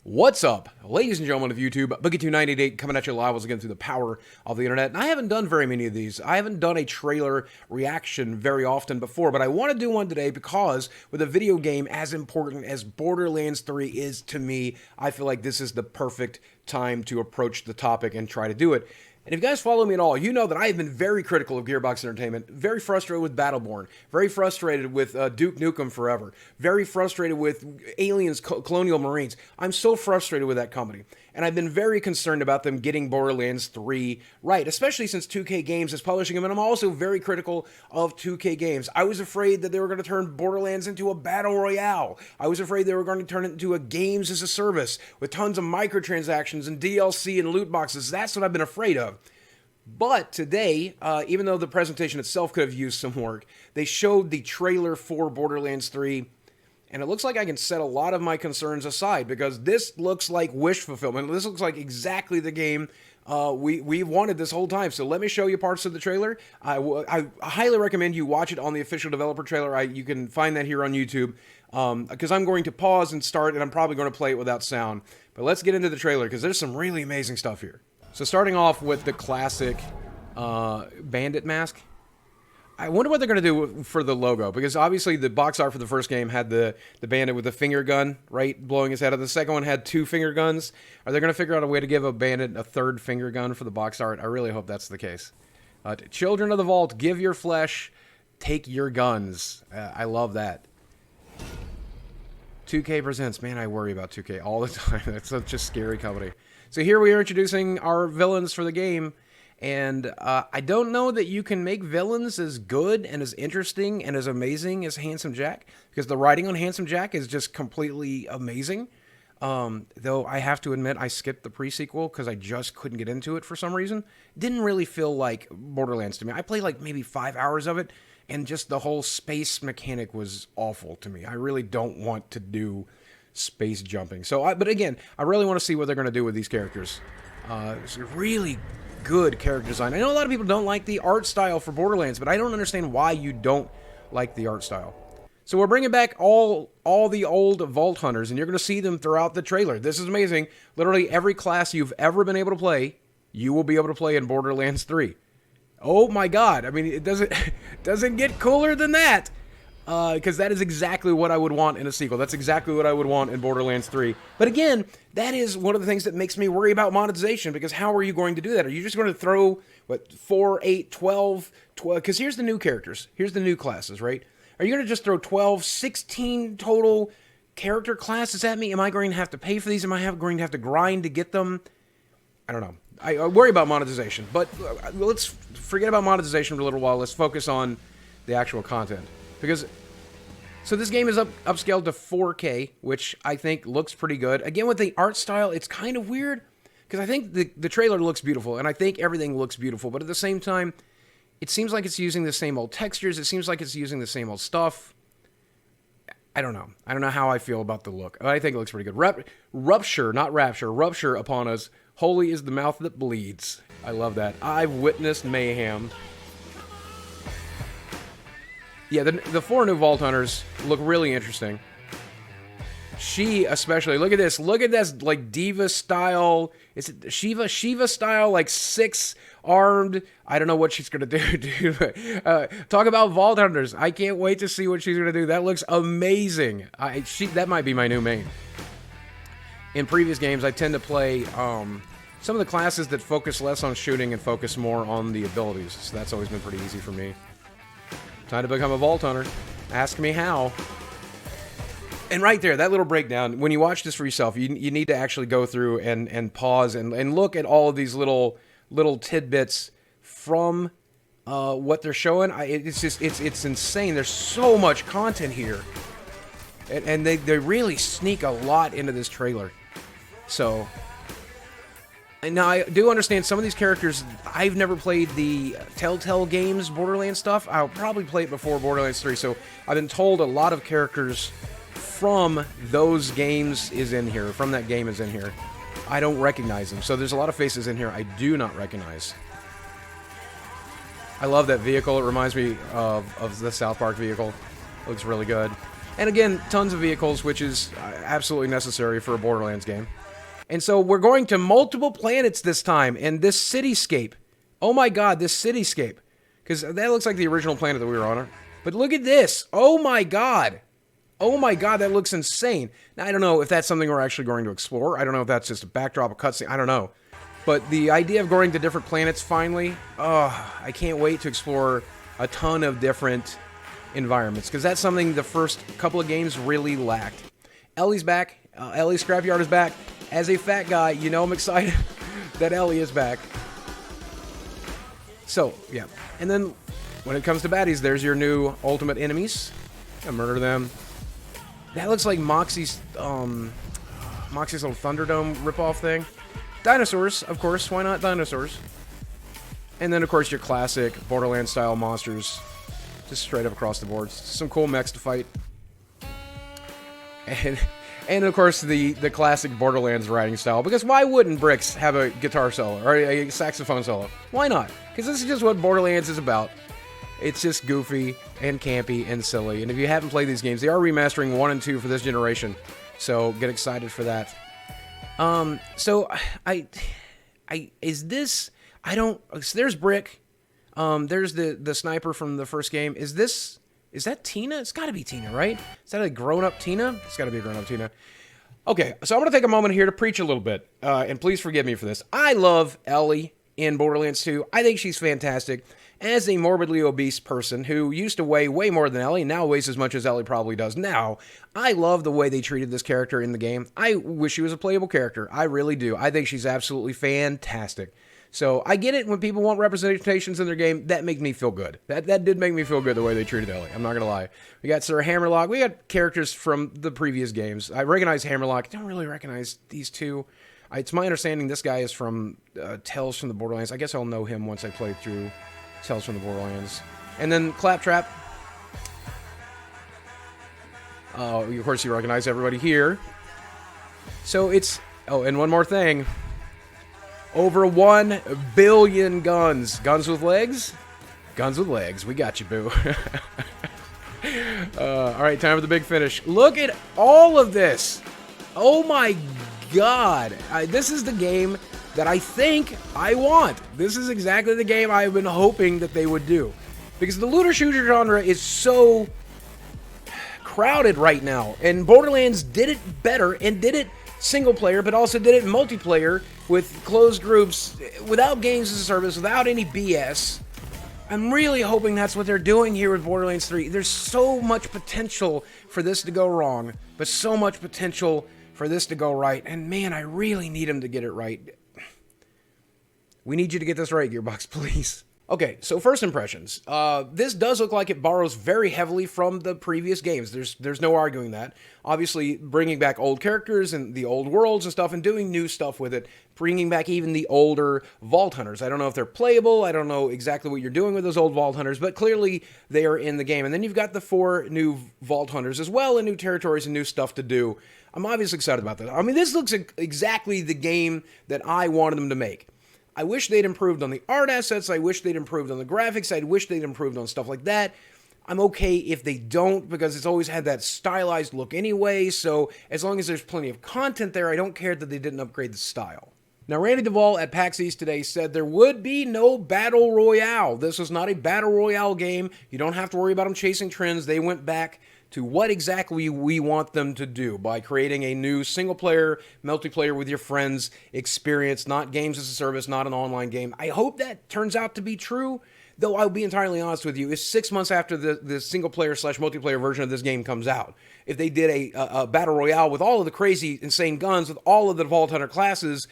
What's up, ladies and gentlemen of YouTube? Boogie298 coming at you live once again through the power of the internet. And I haven't done very many of these. I haven't done a trailer reaction very often before, but I want to do one today because with a video game as important as Borderlands 3 is to me, I feel like this is the perfect time to approach the topic and try to do it. And if you guys follow me at all, you know that I have been very critical of Gearbox Entertainment, very frustrated with Battleborn, very frustrated with Duke Nukem Forever, very frustrated with Aliens Colonial Marines. I'm so frustrated with that company. And I've been very concerned about them getting Borderlands 3 right, especially since 2K Games is publishing them, and I'm also very critical of 2K Games. I was afraid that they were going to turn Borderlands into a battle royale. I was afraid they were going to turn it into a games as a service with tons of microtransactions and DLC and loot boxes. That's what I've been afraid of. But today, even though the presentation itself could have used some work, they showed the trailer for Borderlands 3, and it looks like I can set a lot of my concerns aside, because this looks like wish fulfillment. This looks like exactly the game we've wanted this whole time. So let me show you parts of the trailer. I highly recommend you watch it on the official developer trailer. You can find that here on YouTube, because I'm going to pause and start, and I'm probably going to play it without sound. But let's get into the trailer, because there's some really amazing stuff here. So starting off with the classic bandit mask. I wonder what they're going to do for the logo, because obviously the box art for the first game had the bandit with the finger gun, right, blowing his head up. The second one had 2 finger guns. Are they going to figure out a way to give a bandit a 3rd finger gun for the box art? I really hope that's the case. Children of the Vault, give your flesh, take your guns. I love that. 2K presents. Man, I worry about 2K all the time. That's such a scary company. So here we are introducing our villains for the game, and I don't know that you can make villains as good and as interesting and as amazing as Handsome Jack, because the writing on Handsome Jack is just completely amazing. Though I have to admit, I skipped the pre-sequel because I just couldn't get into it for some reason. It didn't really feel like Borderlands to me. I played like maybe 5 hours of it, and just the whole space mechanic was awful to me. I really don't want to do space jumping. But again, I really want to see what they're going to do with these characters. It's a really good character design. I know a lot of people don't like the art style for Borderlands, but I don't understand why you don't like the art style. So we're bringing back all the old Vault Hunters, and you're going to see them throughout the trailer. This is amazing. Literally every class you've ever been able to play, you will be able to play in Borderlands 3. Oh my god. I mean, it doesn't get cooler than that. Because that is exactly what I would want in a sequel. That's exactly what I would want in Borderlands 3. But again, that is one of the things that makes me worry about monetization, because how are you going to do that? Are you just going to throw, 4, 8, 12, because here's the new characters. Here's the new classes, right? Are you going to just throw 12, 16 total character classes at me? Am I going to have to pay for these? Am I going to have to grind to get them? I don't know. I worry about monetization. But let's forget about monetization for a little while. Let's focus on the actual content. So this game is upscaled to 4K, which I think looks pretty good. Again, with the art style, it's kind of weird, because I think the trailer looks beautiful, and I think everything looks beautiful, but at the same time, it seems like it's using the same old textures. It seems like it's using the same old stuff. I don't know. I don't know how I feel about the look. I think it looks pretty good. Rupture, not rapture. Rupture upon us. Holy is the mouth that bleeds. I love that. I've witnessed mayhem. Yeah, the 4 new Vault Hunters look really interesting. She especially, look at this, like Diva style, is it Shiva style, like 6-armed, I don't know what she's gonna do, dude. Talk about Vault Hunters, I can't wait to see what she's gonna do. That looks amazing. That might be my new main. In previous games, I tend to play some of the classes that focus less on shooting and focus more on the abilities, so that's always been pretty easy for me. Time to become a Vault Hunter. Ask me how. And right there, that little breakdown, when you watch this for yourself, you need to actually go through and pause and look at all of these little tidbits from what they're showing. It's insane. There's so much content here. And they really sneak a lot into this trailer. So, and now I do understand some of these characters. I've never played the Telltale Games Borderlands stuff. I'll probably play it before Borderlands 3, so I've been told a lot of characters from those games is in here, from that game is in here. I don't recognize them, so there's a lot of faces in here I do not recognize. I love that vehicle. It reminds me of the South Park vehicle. Looks really good. And again, tons of vehicles, which is absolutely necessary for a Borderlands game. And so we're going to multiple planets this time, and this cityscape. Oh my god, this cityscape. Because that looks like the original planet that we were on. But look at this. Oh my god. Oh my god, that looks insane. Now, I don't know if that's something we're actually going to explore. I don't know if that's just a backdrop, a cutscene. I don't know. But the idea of going to different planets finally, I can't wait to explore a ton of different environments. Because that's something the first couple of games really lacked. Ellie's back. Ellie's Scrapyard is back. As a fat guy, you know I'm excited that Ellie is back. So, yeah. And then, when it comes to baddies, there's your new ultimate enemies. Murder them. That looks like Moxie's little Thunderdome ripoff thing. Dinosaurs, of course. Why not dinosaurs? And then, of course, your classic Borderlands-style monsters. Just straight up across the board. Some cool mechs to fight. And of course, the classic Borderlands writing style. Because why wouldn't Bricks have a guitar solo or a saxophone solo? Why not? Because this is just what Borderlands is about. It's just goofy and campy and silly. And if you haven't played these games, they are remastering 1 and 2 for this generation. So get excited for that. So there's Brick. There's the sniper from the first game. Is that Tina? It's gotta be Tina, right? Is that a grown-up Tina? It's gotta be a grown-up Tina. Okay, so I'm gonna take a moment here to preach a little bit. And please forgive me for this. I love Ellie in Borderlands 2. I think she's fantastic. As a morbidly obese person who used to weigh way more than Ellie, and now weighs as much as Ellie probably does now, I love the way they treated this character in the game. I wish she was a playable character. I really do. I think she's absolutely fantastic. So I get it when people want representations in their game. That makes me feel good. That did make me feel good the way they treated Ellie. I'm not going to lie. We got Sir Hammerlock. We got characters from the previous games. I recognize Hammerlock. I don't really recognize these two. It's my understanding this guy is from Tales from the Borderlands. I guess I'll know him once I play through Tales from the Borderlands. And then Claptrap. Of course, you recognize everybody here. So it's... Oh, and one more thing. Over 1 billion guns. Guns with legs? Guns with legs. We got you, boo. Alright, time for the big finish. Look at all of this. Oh my god. This is the game that I think I want. This is exactly the game I've been hoping that they would do. Because the looter shooter genre is so crowded right now. And Borderlands did it better and did it single player, but also did it multiplayer with closed groups, without games as a service, without any BS. I'm really hoping that's what they're doing here with Borderlands 3. There's so much potential for this to go wrong, but so much potential for this to go right. And man, I really need them to get it right. We need you to get this right, Gearbox, please. Okay, so first impressions. This does look like it borrows very heavily from the previous games. There's no arguing that. Obviously, bringing back old characters and the old worlds and stuff and doing new stuff with it. Bringing back even the older Vault Hunters. I don't know if they're playable. I don't know exactly what you're doing with those old Vault Hunters, but clearly they are in the game. And then you've got the 4 new Vault Hunters as well, and new territories and new stuff to do. I'm obviously excited about that. I mean, this looks exactly the game that I wanted them to make. I wish they'd improved on the art assets. I wish they'd improved on the graphics. I wish they'd improved on stuff like that. I'm okay if they don't, because it's always had that stylized look anyway, so as long as there's plenty of content there, I don't care that they didn't upgrade the style. Now, Randy Duvall at PAX East today said there would be no Battle Royale. This was not a Battle Royale game. You don't have to worry about them chasing trends. They went back to what exactly we want them to do by creating a new single-player, multiplayer with your friends experience, not games as a service, not an online game. I hope that turns out to be true, though I'll be entirely honest with you. It's 6 months after the single-player / multiplayer version of this game comes out. If they did a Battle Royale with all of the crazy, insane guns, with all of the Vault Hunter classes,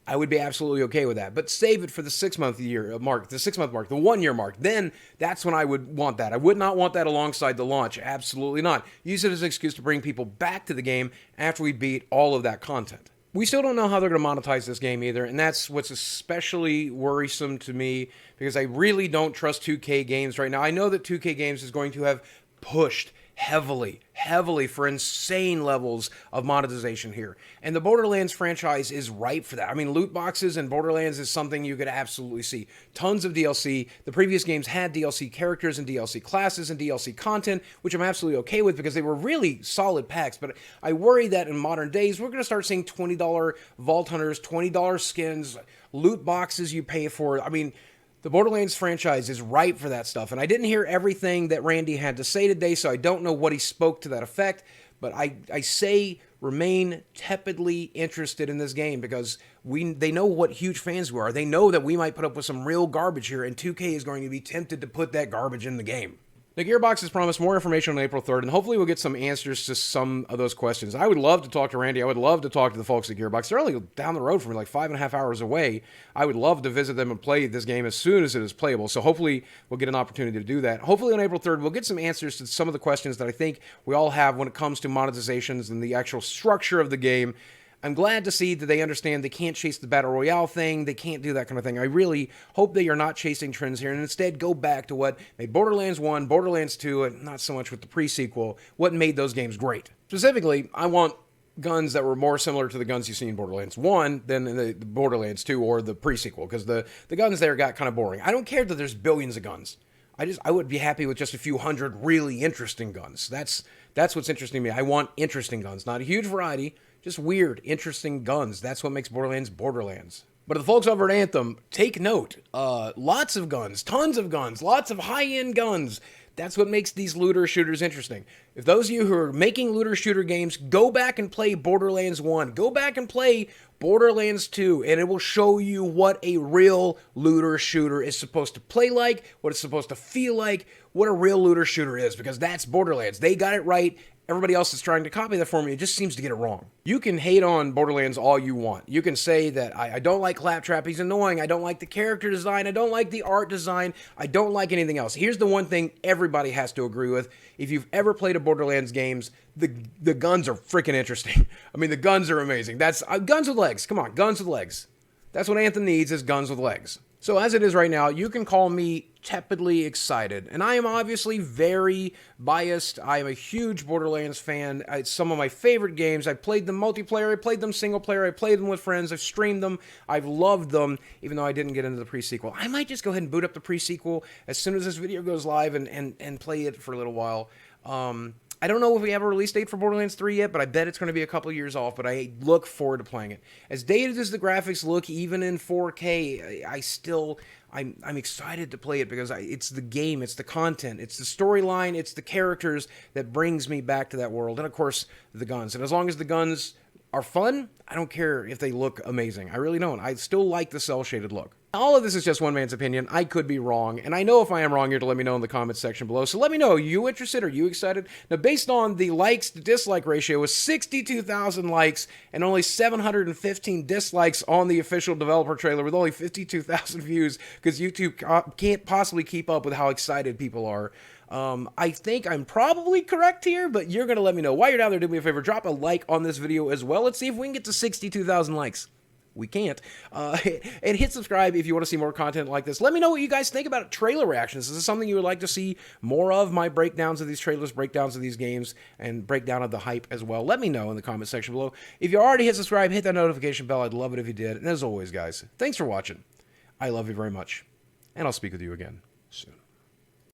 I would be absolutely okay with that. But save it for the 6 month mark, the 1 year mark. Then that's when I would want that. I would not want that alongside the launch. Absolutely not. Use it as an excuse to bring people back to the game after we beat all of that content. We still don't know how they're going to monetize this game either, and that's what's especially worrisome to me, because I really don't trust 2K Games right now. I know that 2K Games is going to have pushed heavily for insane levels of monetization here. And the Borderlands franchise is ripe for that. I mean, loot boxes in Borderlands is something you could absolutely see. Tons of DLC. The previous games had DLC characters and DLC classes and DLC content, which I'm absolutely okay with because they were really solid packs. But I worry that in modern days, we're going to start seeing $20 Vault Hunters, $20 skins, loot boxes you pay for. I mean, the Borderlands franchise is ripe for that stuff, and I didn't hear everything that Randy had to say today, so I don't know what he spoke to that effect, but I say remain tepidly interested in this game because they know what huge fans we are. They know that we might put up with some real garbage here, and 2K is going to be tempted to put that garbage in the game. The Gearbox has promised more information on April 3rd, and hopefully we'll get some answers to some of those questions. I would love to talk to Randy. I would love to talk to the folks at Gearbox. They're only down the road from me, like 5.5 hours away. I would love to visit them and play this game as soon as it is playable, so hopefully we'll get an opportunity to do that. Hopefully on April 3rd, we'll get some answers to some of the questions that I think we all have when it comes to monetizations and the actual structure of the game. I'm glad to see that they understand they can't chase the Battle Royale thing, they can't do that kind of thing. I really hope they are not chasing trends here and instead go back to what made Borderlands 1, Borderlands 2, and not so much with the pre-sequel, what made those games great. Specifically, I want guns that were more similar to the guns you see in Borderlands 1 than in the Borderlands 2 or the pre-sequel, because the guns there got kind of boring. I don't care that there's billions of guns. I would be happy with just a few hundred really interesting guns. That's what's interesting to me. I want interesting guns, not a huge variety, just weird, interesting guns. That's what makes Borderlands Borderlands. But the folks over at Anthem, take note. Lots of guns, tons of guns, lots of high-end guns. That's what makes these looter shooters interesting. If those of you who are making looter shooter games, go back and play Borderlands 1. Go back and play Borderlands 2, and it will show you what a real looter shooter is supposed to play like, what it's supposed to feel like, what a real looter shooter is, because that's Borderlands. They got it right. Everybody else is trying to copy that formula. It just seems to get it wrong. You can hate on Borderlands all you want. You can say that I don't like Claptrap, he's annoying, I don't like the character design, I don't like the art design, I don't like anything else. Here's the one thing everybody has to agree with. If you've ever played a Borderlands games, the guns are freaking interesting. I mean, the guns are amazing. That's guns with legs. Come on, guns with legs. That's what Anthem needs, is guns with legs. So as it is right now, you can call me tepidly excited. And I am obviously very biased. I am a huge Borderlands fan. It's some of my favorite games. I've played them multiplayer. I played them single player. I played them with friends. I've streamed them. I've loved them, even though I didn't get into the pre-sequel. I might just go ahead and boot up the pre-sequel as soon as this video goes live and play it for a little while. I don't know if we have a release date for Borderlands 3 yet, but I bet it's going to be a couple years off, but I look forward to playing it. As dated as the graphics look, even in 4K, I'm excited to play it because it's the game, it's the content, it's the storyline, it's the characters that brings me back to that world, and of course, the guns. And as long as the guns are fun, I don't care if they look amazing. I really don't. I still like the cel-shaded look. All of this is just one man's opinion. I could be wrong, and I know if I am wrong, you're to let me know in the comments section below. So let me know, are you interested? Are you excited? Now, based on the likes to dislike ratio, with 62,000 likes and only 715 dislikes on the official developer trailer with only 52,000 views, because YouTube can't possibly keep up with how excited people are. I think I'm probably correct here, but you're going to let me know. While you're down there, do me a favor, drop a like on this video as well. Let's see if we can get to 62,000 likes. We can't. And hit subscribe if you want to see more content like this. Let me know what you guys think about trailer reactions. Is this something you would like to see more of? My breakdowns of these trailers, breakdowns of these games, and breakdown of the hype as well. Let me know in the comment section below. If you already hit subscribe, hit that notification bell. I'd love it if you did. And as always, guys, thanks for watching. I love you very much. And I'll speak with you again soon.